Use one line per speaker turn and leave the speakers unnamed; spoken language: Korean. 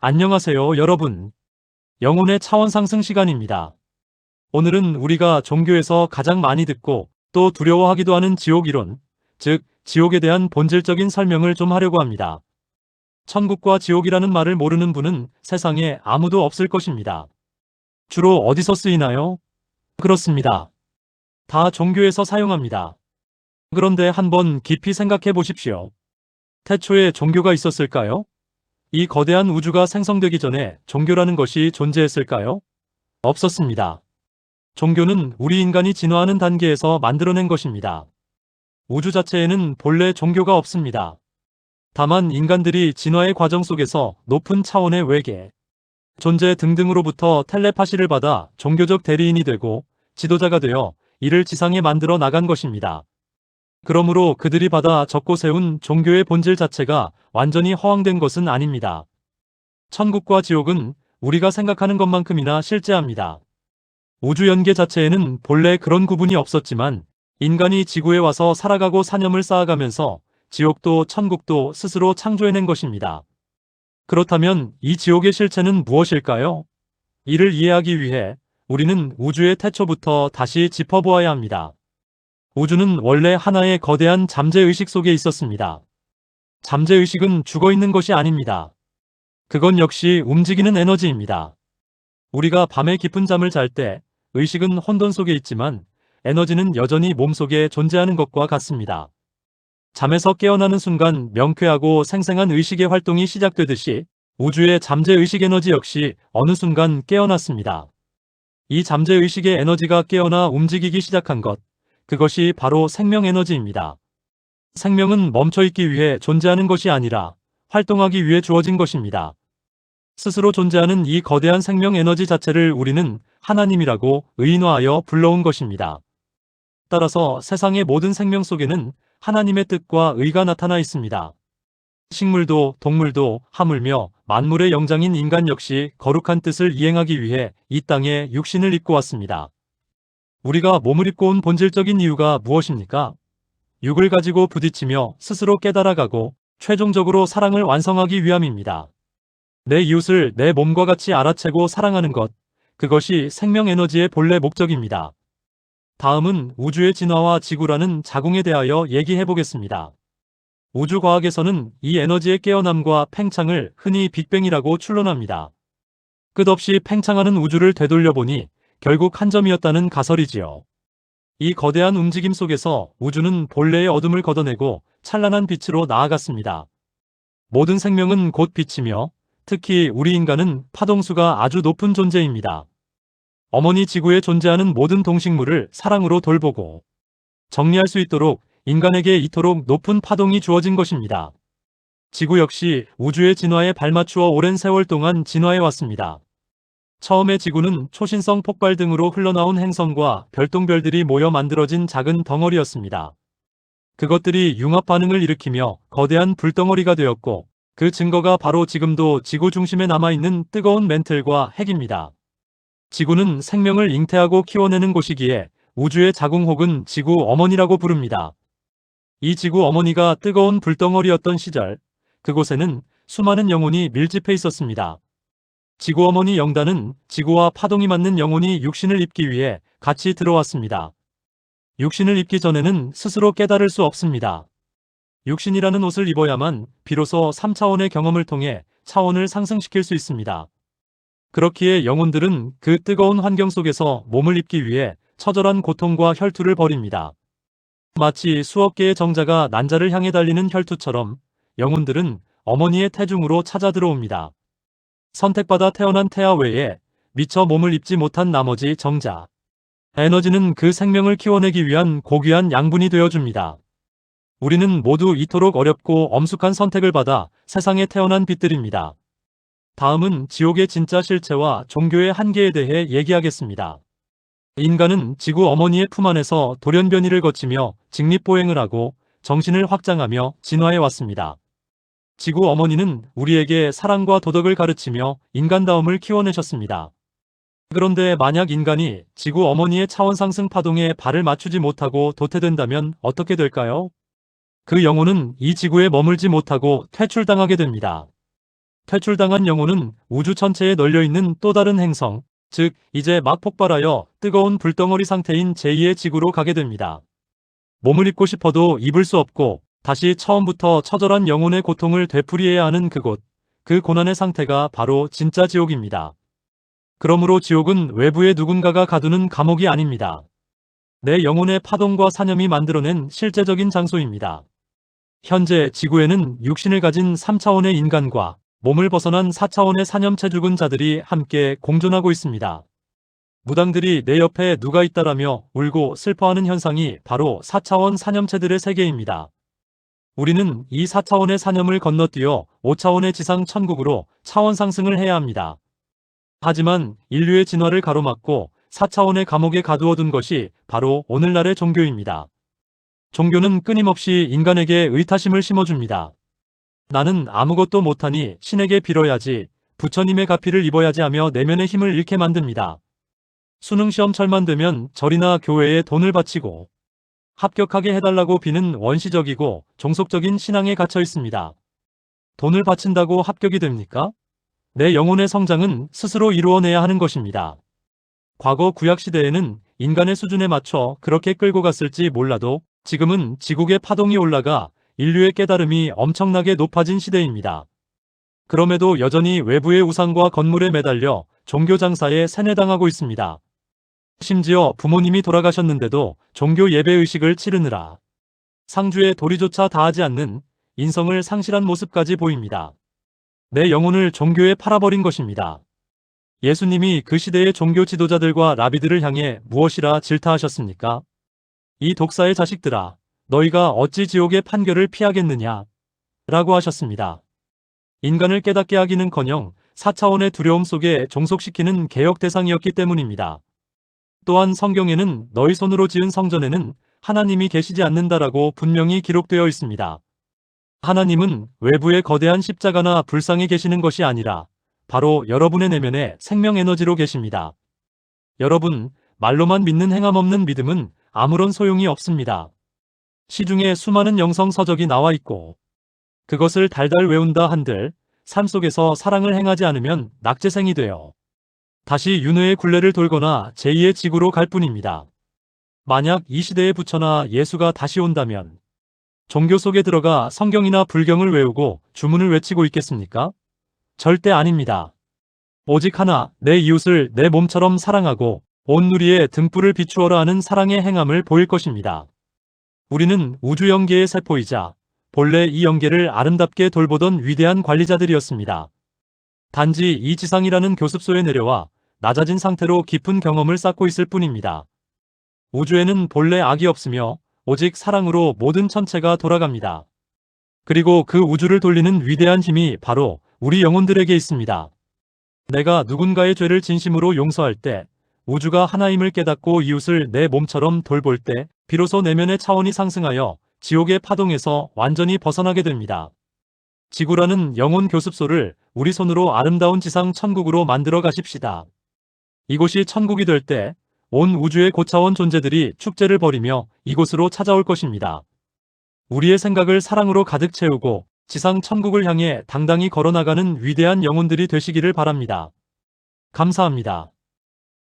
안녕하세요, 여러분. 영혼의 차원 상승 시간입니다. 오늘은 우리가 종교에서 가장 많이 듣고 또 두려워하기도 하는 지옥 이론, 즉, 지옥에 대한 본질적인 설명을 좀 하려고 합니다. 천국과 지옥이라는 말을 모르는 분은 세상에 아무도 없을 것입니다. 주로 어디서 쓰이나요? 그렇습니다. 다 종교에서 사용합니다. 그런데 한번 깊이 생각해 보십시오. 태초에 종교가 있었을까요? 이 거대한 우주가 생성되기 전에 종교라는 것이 존재했을까요? 없었습니다. 종교는 우리 인간이 진화하는 단계에서 만들어낸 것입니다. 우주 자체에는 본래 종교가 없습니다. 다만 인간들이 진화의 과정 속에서 높은 차원의 외계, 존재 등등으로부터 텔레파시를 받아 종교적 대리인이 되고 지도자가 되어 이를 지상에 만들어 나간 것입니다. 그러므로 그들이 받아 적고 세운 종교의 본질 자체가 완전히 허황된 것은 아닙니다. 천국과 지옥은 우리가 생각하는 것만큼이나 실제합니다. 우주 연계 자체에는 본래 그런 구분이 없었지만 인간이 지구에 와서 살아가고 사념을 쌓아가면서 지옥도 천국도 스스로 창조해낸 것입니다. 그렇다면 이 지옥의 실체는 무엇일까요? 이를 이해하기 위해 우리는 우주의 태초부터 다시 짚어보아야 합니다. 우주는 원래 하나의 거대한 잠재의식 속에 있었습니다. 잠재의식은 죽어있는 것이 아닙니다. 그건 역시 움직이는 에너지입니다. 우리가 밤에 깊은 잠을 잘 때 의식은 혼돈 속에 있지만 에너지는 여전히 몸속에 존재하는 것과 같습니다. 잠에서 깨어나는 순간 명쾌하고 생생한 의식의 활동이 시작되듯이 우주의 잠재의식 에너지 역시 어느 순간 깨어났습니다. 이 잠재의식의 에너지가 깨어나 움직이기 시작한 것, 그것이 바로 생명에너지입니다. 생명은 멈춰있기 위해 존재하는 것이 아니라 활동하기 위해 주어진 것입니다. 스스로 존재하는 이 거대한 생명에너지 자체를 우리는 하나님이라고 의인화하여 불러온 것입니다. 따라서 세상의 모든 생명 속에는 하나님의 뜻과 의가 나타나 있습니다. 식물도 동물도 하물며 만물의 영장인 인간 역시 거룩한 뜻을 이행하기 위해 이 땅에 육신을 입고 왔습니다. 우리가 몸을 입고 온 본질적인 이유가 무엇입니까? 육을 가지고 부딪히며 스스로 깨달아가고 최종적으로 사랑을 완성하기 위함입니다. 내 이웃을 내 몸과 같이 알아채고 사랑하는 것, 그것이 생명에너지의 본래 목적입니다. 다음은 우주의 진화와 지구라는 자궁에 대하여 얘기해보겠습니다. 우주과학에서는 이 에너지의 깨어남과 팽창을 흔히 빅뱅이라고 추론합니다. 끝없이 팽창하는 우주를 되돌려보니 결국 한 점이었다는 가설이지요. 이 거대한 움직임 속에서 우주는 본래의 어둠을 걷어내고 찬란한 빛으로 나아갔습니다. 모든 생명은 곧 빛이며 특히 우리 인간은 파동수가 아주 높은 존재입니다. 어머니 지구에 존재하는 모든 동식물을 사랑으로 돌보고 정리할 수 있도록 인간에게 이토록 높은 파동이 주어진 것입니다. 지구 역시 우주의 진화에 발맞추어 오랜 세월 동안 진화해왔습니다. 처음에 지구는 초신성 폭발 등으로 흘러나온 행성과 별똥별들이 모여 만들어진 작은 덩어리였습니다. 그것들이 융합 반응을 일으키며 거대한 불덩어리가 되었고 그 증거가 바로 지금도 지구 중심에 남아있는 뜨거운 멘틀과 핵입니다. 지구는 생명을 잉태하고 키워내는 곳이기에 우주의 자궁 혹은 지구 어머니라고 부릅니다. 이 지구 어머니가 뜨거운 불덩어리였던 시절, 그곳에는 수많은 영혼이 밀집해 있었습니다. 지구 어머니 영단은 지구와 파동이 맞는 영혼이 육신을 입기 위해 같이 들어왔습니다. 육신을 입기 전에는 스스로 깨달을 수 없습니다. 육신이라는 옷을 입어야만 비로소 3차원의 경험을 통해 차원을 상승시킬 수 있습니다. 그렇기에 영혼들은 그 뜨거운 환경 속에서 몸을 입기 위해 처절한 고통과 혈투를 벌입니다. 마치 수억 개의 정자가 난자를 향해 달리는 혈투처럼 영혼들은 어머니의 태중으로 찾아 들어옵니다. 선택받아 태어난 태아 외에 미처 몸을 입지 못한 나머지 정자. 에너지는 그 생명을 키워내기 위한 고귀한 양분이 되어줍니다. 우리는 모두 이토록 어렵고 엄숙한 선택을 받아 세상에 태어난 빛들입니다. 다음은 지옥의 진짜 실체와 종교의 한계에 대해 얘기하겠습니다. 인간은 지구 어머니의 품 안에서 돌연변이를 거치며 직립보행을 하고 정신을 확장하며 진화해왔습니다. 지구 어머니는 우리에게 사랑과 도덕을 가르치며 인간다움을 키워내셨습니다. 그런데 만약 인간이 지구 어머니의 차원 상승 파동에 발을 맞추지 못하고 도태된다면 어떻게 될까요? 그 영혼은 이 지구에 머물지 못하고 퇴출당하게 됩니다. 퇴출당한 영혼은 우주 전체에 널려있는 또 다른 행성, 즉 이제 막 폭발하여 뜨거운 불덩어리 상태인 제2의 지구로 가게 됩니다. 몸을 입고 싶어도 입을 수 없고 다시 처음부터 처절한 영혼의 고통을 되풀이해야 하는 그곳, 그 고난의 상태가 바로 진짜 지옥입니다. 그러므로 지옥은 외부의 누군가가 가두는 감옥이 아닙니다. 내 영혼의 파동과 사념이 만들어낸 실제적인 장소입니다. 현재 지구에는 육신을 가진 3차원의 인간과 몸을 벗어난 4차원의 사념체 죽은 자들이 함께 공존하고 있습니다. 무당들이 내 옆에 누가 있다라며 울고 슬퍼하는 현상이 바로 4차원 사념체들의 세계입니다. 우리는 이 4차원의 사념을 건너뛰어 5차원의 지상 천국으로 차원 상승을 해야 합니다. 하지만 인류의 진화를 가로막고 4차원의 감옥에 가두어둔 것이 바로 오늘날의 종교입니다. 종교는 끊임없이 인간에게 의타심을 심어줍니다. 나는 아무것도 못하니 신에게 빌어야지, 부처님의 가피를 입어야지 하며 내면의 힘을 잃게 만듭니다. 수능시험철만 되면 절이나 교회에 돈을 바치고 합격하게 해달라고 비는 원시적이고 종속적인 신앙에 갇혀 있습니다. 돈을 바친다고 합격이 됩니까? 내 영혼의 성장은 스스로 이루어내야 하는 것입니다. 과거 구약시대에는 인간의 수준에 맞춰 그렇게 끌고 갔을지 몰라도 지금은 지국의 파동이 올라가 인류의 깨달음이 엄청나게 높아진 시대입니다. 그럼에도 여전히 외부의 우상과 건물에 매달려 종교 장사에 세뇌당하고 있습니다. 심지어 부모님이 돌아가셨는데도 종교 예배의식을 치르느라 상주에 도리조차 다하지 않는 인성을 상실한 모습까지 보입니다. 내 영혼을 종교에 팔아버린 것입니다. 예수님이 그 시대의 종교 지도자들과 라비들을 향해 무엇이라 질타하셨습니까? 이 독사의 자식들아, 너희가 어찌 지옥의 판결을 피하겠느냐? 라고 하셨습니다. 인간을 깨닫게 하기는커녕 4차원의 두려움 속에 종속시키는 개혁 대상이었기 때문입니다. 또한 성경에는 너희 손으로 지은 성전에는 하나님이 계시지 않는다라고 분명히 기록되어 있습니다. 하나님은 외부의 거대한 십자가나 불상에 계시는 것이 아니라 바로 여러분의 내면의 생명 에너지로 계십니다. 여러분, 말로만 믿는 행함 없는 믿음은 아무런 소용이 없습니다. 시중에 수많은 영성 서적이 나와 있고 그것을 달달 외운다 한들 삶 속에서 사랑을 행하지 않으면 낙제생이 되어 다시 윤회의 굴레를 돌거나 제2의 지구로 갈 뿐입니다. 만약 이 시대의 부처나 예수가 다시 온다면 종교 속에 들어가 성경이나 불경을 외우고 주문을 외치고 있겠습니까? 절대 아닙니다. 오직 하나, 내 이웃을 내 몸처럼 사랑하고 온 누리에 등불을 비추어라 하는 사랑의 행함을 보일 것입니다. 우리는 우주 영계의 세포이자 본래 이 영계를 아름답게 돌보던 위대한 관리자들이었습니다. 단지 이 지상이라는 교습소에 내려와 낮아진 상태로 깊은 경험을 쌓고 있을 뿐입니다. 우주에는 본래 악이 없으며 오직 사랑으로 모든 천체가 돌아갑니다. 그리고 그 우주를 돌리는 위대한 힘이 바로 우리 영혼들에게 있습니다. 내가 누군가의 죄를 진심으로 용서할 때, 우주가 하나임을 깨닫고 이웃을 내 몸처럼 돌볼 때 비로소 내면의 차원이 상승하여 지옥의 파동에서 완전히 벗어나게 됩니다. 지구라는 영혼 교습소를 우리 손으로 아름다운 지상 천국으로 만들어 가십시다. 이곳이 천국이 될 때 온 우주의 고차원 존재들이 축제를 벌이며 이곳으로 찾아올 것입니다. 우리의 생각을 사랑으로 가득 채우고 지상 천국을 향해 당당히 걸어나가는 위대한 영혼들이 되시기를 바랍니다. 감사합니다.